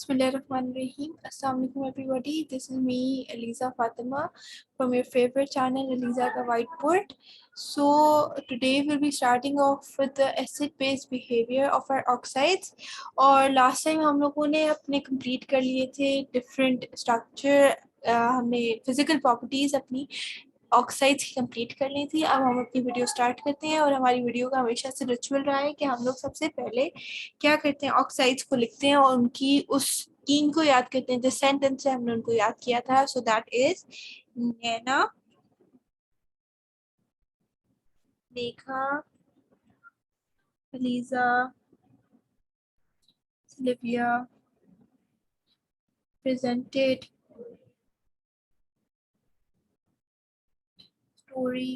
Bismillahirrahmanirrahim. Assalamualaikum everybody. This is me, Eliza Fatima, from your favorite channel, Eliza Ka Whiteboard. So today we'll be starting off with the acid-base behavior of our oxides. और last time हम लोगों ने अपने complete कर लिए थे different structure, हमने physical properties अपनी ऑक्साइड्स की कंप्लीट कर ली थी। अब हम अपनी वीडियो स्टार्ट करते हैं और हमारी वीडियो का हमेशा से रिचुअल रहा है कि हम लोग सबसे पहले क्या करते हैं, ऑक्साइड्स को लिखते हैं और उनकी उस कीन को याद करते हैं जिस सेंटेंस से हमने उनको याद किया था। So that is Naina, Neha, Aliza, Sylvia, presented, story,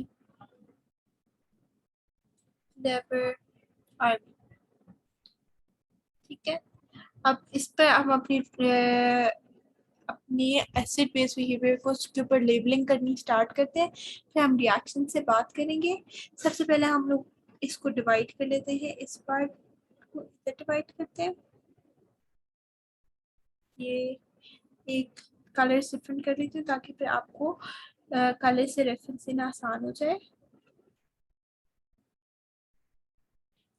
never, army। ठीक है, अब इस पर हम अपनी एसिड बेस बिहेवियर को उसके ऊपर लेबलिंग करनी स्टार्ट करते हैं। फिर हम रिएक्शन से बात करेंगे। सबसे पहले हम लोग इसको डिवाइड कर लेते हैं, इस पार्ट को इधर डिवाइड करते हैं। ये एक कलर से प्रिंट कर लेते हैं ताकि फिर आपको कलर से रेफरेंस देना आसान हो जाए।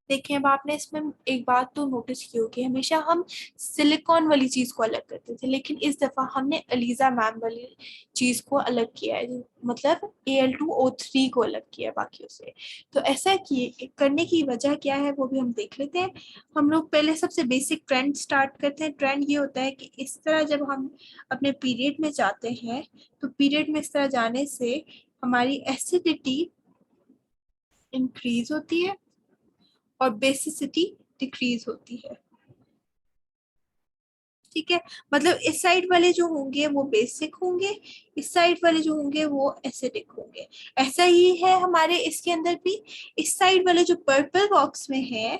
देखिए, अब आपने इसमें एक बात तो नोटिस की होगी, हमेशा हम सिलिकॉन वाली चीज को अलग करते थे, लेकिन इस दफा हमने अलीजा मैम वाली चीज को अलग किया है, मतलब Al2O3 को अलग किया है बाकियों से। तो ऐसा किए करने की वजह क्या है वो भी हम देख लेते हैं। हम लोग पहले सबसे बेसिक ट्रेंड स्टार्ट करते हैं। ट्रेंड ये होता है कि इस तरह जब हम अपने पीरियड में जाते हैं तो पीरियड में इस तरह जाने से हमारी एसिडिटी इंक्रीज होती है और बेसिसिटी डिक्रीज होती है। ठीक है, मतलब इस साइड वाले जो होंगे वो बेसिक होंगे, इस साइड वाले जो होंगे वो एसिडिक होंगे। ऐसा ही है हमारे इसके अंदर भी। इस साइड वाले जो पर्पल बॉक्स में है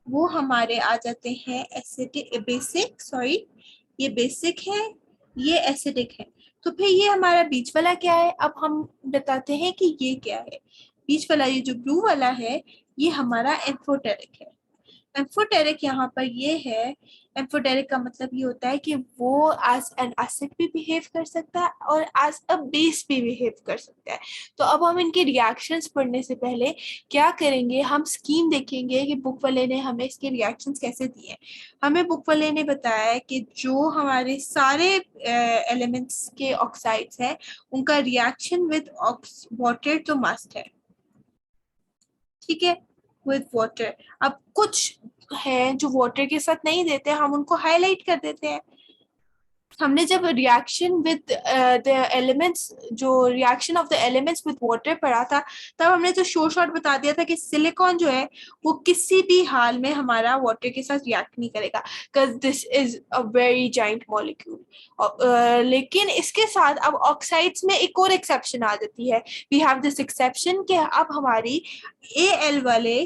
वो हमारे आ जाते हैं एसिडिक, बेसिक, सॉरी, ये बेसिक है, ये एसिडिक है। तो फिर ये हमारा बीच वाला क्या है, अब हम बताते हैं कि ये क्या है। बीच वाला ये जो ब्लू वाला है ये हमारा एम्फोटेरिक है। एम्फोटेरिक यहाँ पर ये है, एम्फोटेरिक का मतलब ये होता है कि वो एज एन एसिड भी बिहेव कर सकता है और एज अ बेस भी बिहेव कर सकता है। तो अब हम इनके रिएक्शंस पढ़ने से पहले क्या करेंगे, हम स्कीम देखेंगे कि बुक वाले ने हमें इसके रिएक्शंस कैसे दिए। हमें बुक वाले ने बताया है कि जो हमारे सारे एलिमेंट्स के ऑक्साइड्स हैं उनका रिएक्शन विद वाटर तो मस्ट है। ठीक है, विद वाटर। अब कुछ है जो वाटर के साथ नहीं देते, हम उनको हाईलाइट कर देते हैं। हमने जब रिएक्शन विद द एलिमेंट्स, जो reaction of the elements with water पढ़ा था, तब हमने तो शॉर्ट बता दिया था कि सिलिकॉन जो है वो किसी भी हाल में हमारा वाटर के साथ रिएक्ट नहीं करेगा, because this is a very giant molecule. लेकिन इसके साथ अब ऑक्साइड्स में एक और एक्सेप्शन आ जाती है। वी हैव दिस एक्सेप्शन कि अब हमारी Al वाले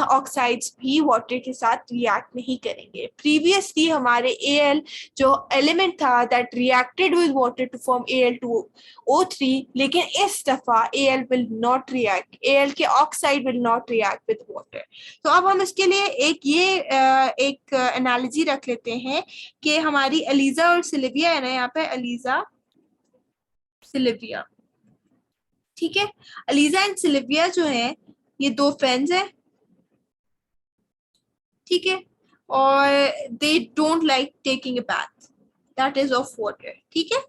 ऑक्साइड्स भी वाटर के साथ रिएक्ट नहीं करेंगे। प्रीवियसली हमारे Al जो एलिमेंट था that reacted with water to form Al2O3, लेकिन इस दफा Al will not react, Al के oxide will not react with water. तो अब हम इसके लिए एक एनालॉजी रख लेते हैं कि हमारी अलीजा और सिल्विया है ना, यहाँ पे अलीजा सिल्विया। ठीक है, अलीजा एंड सिल्विया जो है ये दो फ्रेंड्स हैं। ठीक है, और they don't like taking a bath that is of water. ठीक है,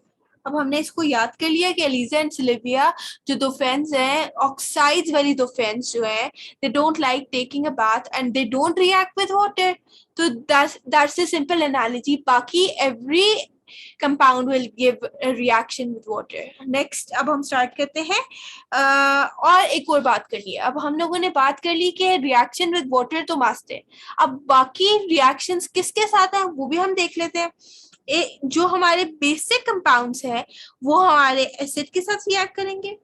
अब हमने इसको याद कर लिया कि एलिजा एंड सिल्विया जो दो फ्रेंड्स हैं, ऑक्साइड्स वाली दो फ्रेंड्स जो हैं, दे don't like taking a bath and they don't react with water. तो दैट्स अ सिंपल एनालॉजी। बाकी every compound will give a reaction with water. Next, अब हम स्टार्ट करते हैं। और एक और बात करनी है। अब हम लोगों ने बात कर ली कि रिएक्शन विद वाटर तो मस्ट है। अब बाकी रिएक्शंस किसके साथ हैं वो भी हम देख लेते हैं। जो हमारे बेसिक कंपाउंड्स हैं वो हमारे एसिड के साथ रिएक्ट करेंगे।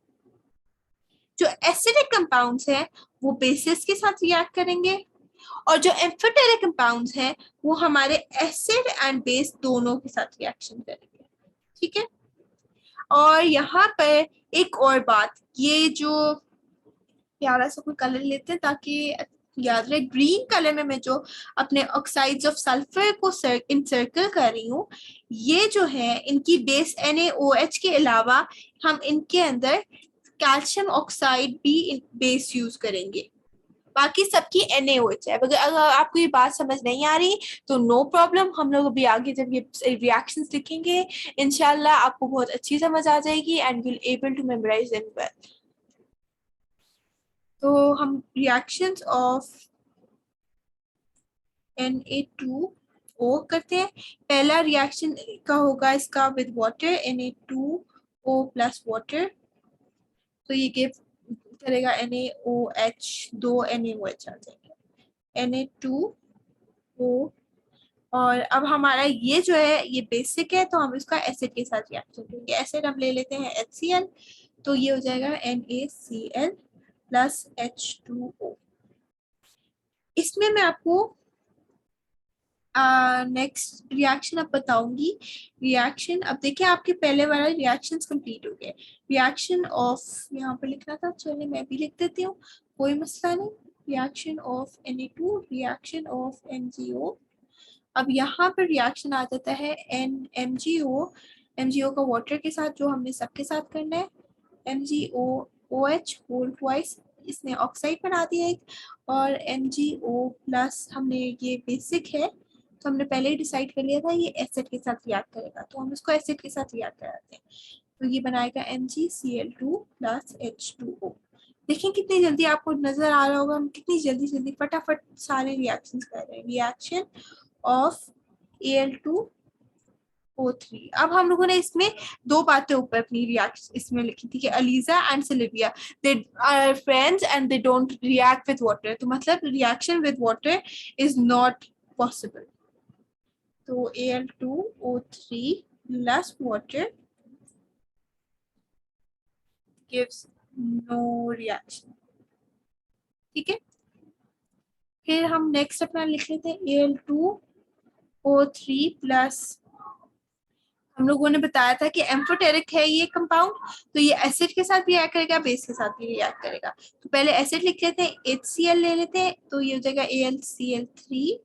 जो एसिडिक कंपाउंड्स हैं वो बेसिस के साथ रिएक्ट करेंगे। और जो एम्फोटेरिक कंपाउंड्स हैं वो हमारे एसिड एंड बेस दोनों के साथ रिएक्शन करेंगे। ठीक है, और यहाँ पर एक और बात, ये जो प्यारा सा कोई कलर लेते हैं ताकि याद रहे ग्रीन कलर में मैं जो अपने ऑक्साइड्स ऑफ सल्फर को इंसर्कल कर रही हूँ, ये जो है इनकी बेस NaOH के अलावा हम इनके अंदर कैल्शियम ऑक्साइड भी बेस यूज करेंगे। बाकी सबकी NaOH है। अगर आपको ये बात समझ नहीं आ रही तो नो प्रॉब्लम, हम लोग अभी आगे जब ये रिएक्शंस लिखेंगे इंशाल्लाह आपको बहुत अच्छी समझ आ जाएगी and will able to memorize them well. तो हम रिएक्शंस ऑफ Na2O करते हैं। पहला रिएक्शन का होगा इसका with water, Na2O plus water, तो ये गिव करेगा NaOH, 2 NaOH आ जाएगा Na2O। और अब हमारा ये जो है ये बेसिक है, तो हम इसका एसिड के साथ रिएक्शन करेंगे। एसिड हम ले लेते हैं HCl, तो ये हो जाएगा NaCl प्लस H2O। इसमें मैं आपको नेक्स्ट रिएक्शन अब बताऊंगी। रिएक्शन अब देखिए आपके पहले वाला रिएक्शंस कंप्लीट हो गए। रिएक्शन ऑफ, यहाँ पर लिखना था, चलिए मैं भी लिख देती हूँ, कोई मसला नहीं। Reaction of Na2, reaction of MgO। अब यहाँ पर रिएक्शन आ जाता है MgO, MgO का वाटर के साथ, जो हमने सबके साथ करना है। MgOOH होल ट्वाइस, इसने ऑक्साइड बना दिया एक, और MgO प्लस, हमने ये बेसिक है तो हमने पहले ही डिसाइड कर लिया था ये एसिड के साथ रिएक्ट करेगा, तो हम इसको एसिड के साथ रिएक्ट कराते हैं। तो ये बनाएगा MgCl2 प्लस H2O। देखें कितनी जल्दी आपको नजर आ रहा होगा, हम कितनी जल्दी जल्दी फटाफट सारे रिएक्शंस कर रहे हैं। Reaction of Al2O3। अब हम लोगों ने इसमें दो बातें ऊपर अपनी रिएक्शन इसमें लिखी थी कि Aliza and Sylvia they are friends and they don't react with water, तो मतलब reaction with water is not possible. तो Al2O3 plus water gives no reaction। ठीक है, फिर हम नेक्स्ट अपना लिख लेते हैं Al2O3 प्लस, हम लोगों ने बताया था कि एम्फोटेरिक है ये कंपाउंड, तो ये एसिड के साथ भी रिएक्ट करेगा, बेस के साथ भी रिएक्ट करेगा। तो पहले एसिड लिख लेते हैं, HCl ले लेते हैं, तो ये हो जाएगा AlCl3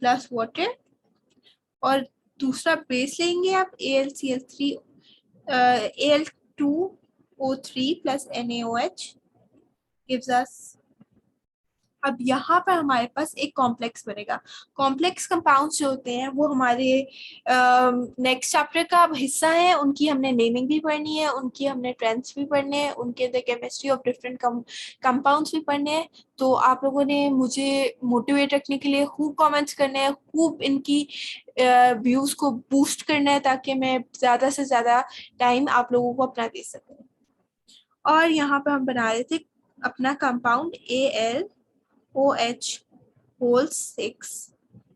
प्लस वाटर, और दूसरा बेस लेंगे आप AlCl3, Al2O3 plus NaOH gives us। अब यहाँ पर हमारे पास एक कॉम्प्लेक्स बनेगा। कॉम्प्लेक्स कंपाउंड्स जो होते हैं वो हमारे नेक्स्ट चैप्टर का हिस्सा है, उनकी हमने नेमिंग भी पढ़नी है, उनकी हमने ट्रेंड्स भी पढ़ने हैं, उनके अंदर केमिस्ट्री ऑफ डिफरेंट कंपाउंड्स भी पढ़ने हैं। तो आप लोगों ने मुझे मोटिवेट रखने के लिए खूब कमेंट्स करने हैं, खूब इनकी व्यूज को बूस्ट करना है, ताकि मैं ज़्यादा से ज़्यादा टाइम आप लोगों को अपना दे सकूँ। और यहाँ पर हम बना रहे थे अपना कंपाउंड AlOH होल 6,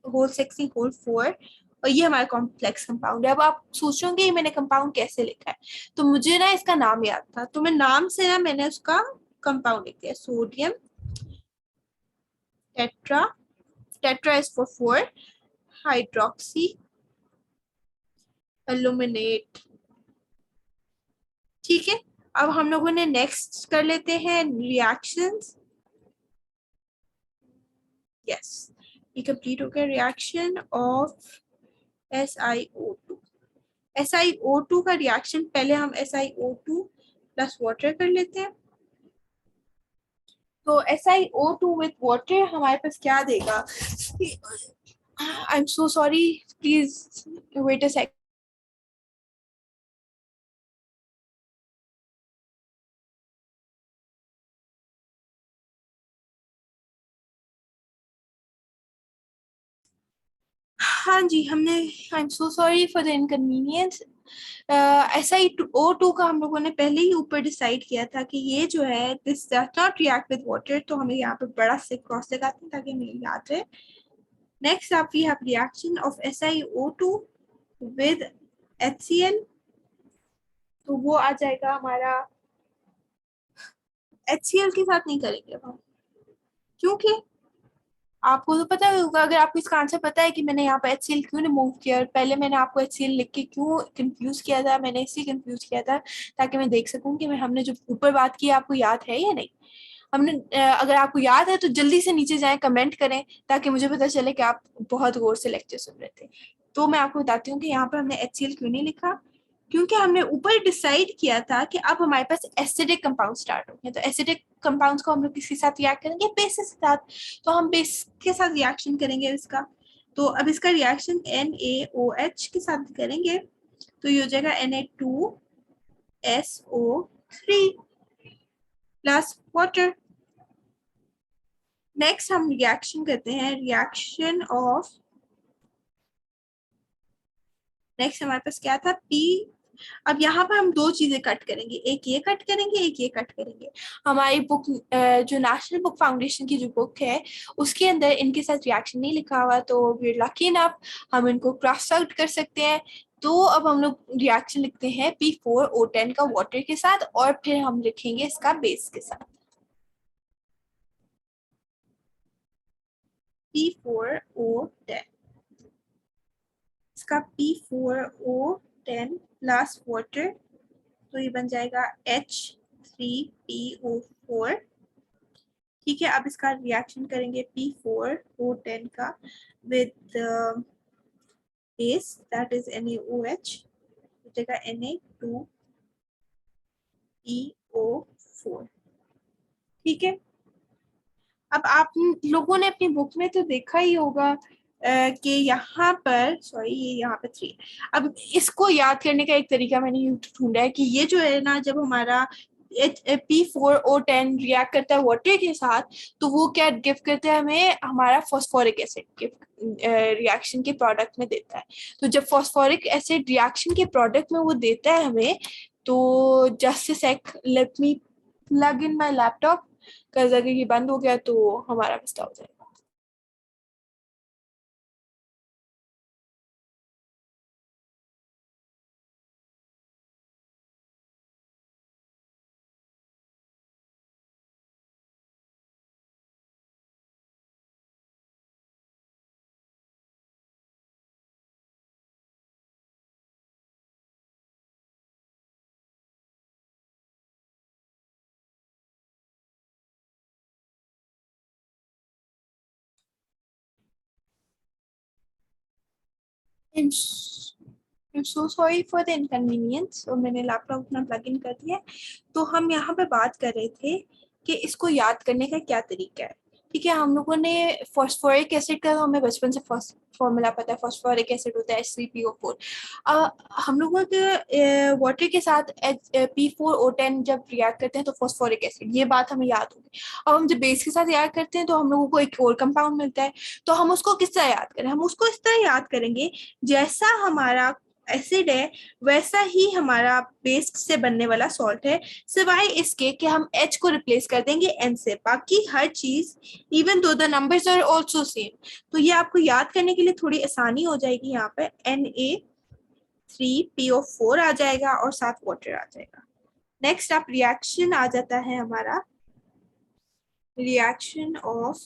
होल 6 नहीं होल 4, और ये हमारा कॉम्प्लेक्स कंपाउंड है। अब आप सोचोगे मैंने कंपाउंड कैसे लिखा है, तो मुझे ना इसका नाम याद था, तो मैं नाम से ना मैंने उसका कंपाउंड लिख दिया, sodium tetra, tetra is for 4, hydroxy aluminate. ठीक है, अब हम लोगों ने नेक्स्ट कर लेते हैं रिएक्शंस। यस, ये कंप्लीट हो गया। Reaction of SiO2। SiO2 का रिएक्शन पहले हम SiO2 प्लस वाटर कर लेते हैं। तो SiO2 विद वाटर हमारे पास क्या देगा? I am so sorry, please wait a second. हाँ जी, हमने, I am so sorry for the inconvenience. SiO2 का हम लोगों ने पहले ही ऊपर डिसाइड किया था कि ये जो है this does not react with water, तो हमें यहाँ पे बड़ा से क्रॉस लगाते हैं ताकि हमें याद रहे। नेक्स्ट आप we have reaction of SiO2 with HCl, तो वो आ जाएगा हमारा, HCl के साथ नहीं करेंगे हम, क्योंकि आपको तो पता होगा, अगर आपको इसका आंसर पता है कि मैंने यहाँ पे HCl क्यों रिमूव किया, पहले मैंने आपको HCl लिख के क्यों कंफ्यूज किया था, मैंने इसलिए कंफ्यूज किया था ताकि मैं देख सकूं कि मैं हमने जो ऊपर बात की आपको याद है या नहीं। हमने अगर आपको याद है तो जल्दी से नीचे जाएं, कमेंट करें ताकि मुझे पता चले कि आप बहुत गौर से लेक्चर सुन रहे थे। तो मैं आपको बताती हूँ कि यहाँ पर हमने HCl क्यों नहीं लिखा, क्योंकि हमने ऊपर डिसाइड किया था कि अब हमारे पास एसिडिक कंपाउंड स्टार्ट हो गए। तो एसिडिक कंपाउंड्स को हम लोग किसके साथ रिएक्ट करेंगे, बेस के साथ। तो हम बेस के साथ रिएक्शन करेंगे इसका। तो अब इसका रिएक्शन NaOH के साथ करेंगे तो ये हो जाएगा Na2SO3 प्लस वाटर। नेक्स्ट हम रिएक्शन करते हैं, रिएक्शन ऑफ, नेक्स्ट हमारे पास क्या था, P। अब यहाँ पर हम दो चीजें कट करेंगे, एक ये कट करेंगे, एक ये कट करेंगे। हमारी बुक जो नेशनल बुक फाउंडेशन की जो बुक है उसके अंदर इनके साथ रिएक्शन नहीं लिखा हुआ, तो वी आर लकी इनफ हम इनको क्रॉस आउट कर सकते हैं। तो अब हम लोग रिएक्शन लिखते हैं P4O10 का वाटर के साथ, और फिर हम लिखेंगे इसका बेस के साथ P4O10। इसका P4O10 प्लस वाटर, तो ये बन जाएगा H3PO4। ठीक है, अब इसका रिएक्शन करेंगे P4O10 का with base that is NaOH, हो जाएगा Na2PO4। ठीक है, अब आप लोगों ने अपनी बुक में तो देखा ही होगा कि यहाँ पर, सॉरी ये यहाँ पे 3। अब इसको याद करने का एक तरीका मैंने यूट्यूब ढूंढा है कि ये जो है ना, जब हमारा P4O10 रिएक्ट करता है वाटर के साथ तो वो क्या गिफ्ट करता है हमें, हमारा फॉस्फोरिक एसिड गिफ्ट रिएक्शन के प्रोडक्ट में देता है। तो जब फॉस्फोरिक एसिड रिएक्शन के प्रोडक्ट में वो देता है हमें, तो just a sec, let me plug in my laptop, cause अगर ये बंद हो गया तो हमारा मसला हो जाएगा। I'm so sorry for the inconvenience। तो मैंने लैपटॉप अपना प्लग इन कर दिया। तो हम यहाँ पे बात कर रहे थे कि इसको याद करने का क्या तरीका है। ठीक है, हम लोगों ने फॉस्फोरिक एसिड का, हमें बचपन से फॉर्मूला पता है, फॉस्फोरिक एसिड होता है H3PO4। हम लोगों के वाटर के साथ P4O10 जब रिएक्ट करते हैं तो फॉस्फोरिक एसिड, ये बात हमें याद होगी। अब हम जब बेस के साथ रिएक्ट करते हैं तो हम लोगों को एक और कंपाउंड मिलता है। तो हम उसको किस तरह याद करें, हम उसको इस तरह याद करेंगे जैसा हमारा एसिड है वैसा ही हमारा बेस से बनने वाला सॉल्ट है, सिवाय इसके कि हम H को रिप्लेस कर देंगे N से। बाकी हर चीज even though the numbers are also same. तो ये आपको याद करने के लिए थोड़ी आसानी हो जाएगी। यहाँ पे Na3PO4 आ जाएगा और साथ वाटर आ जाएगा। नेक्स्ट आप रिएक्शन आ जाता है हमारा, रिएक्शन ऑफ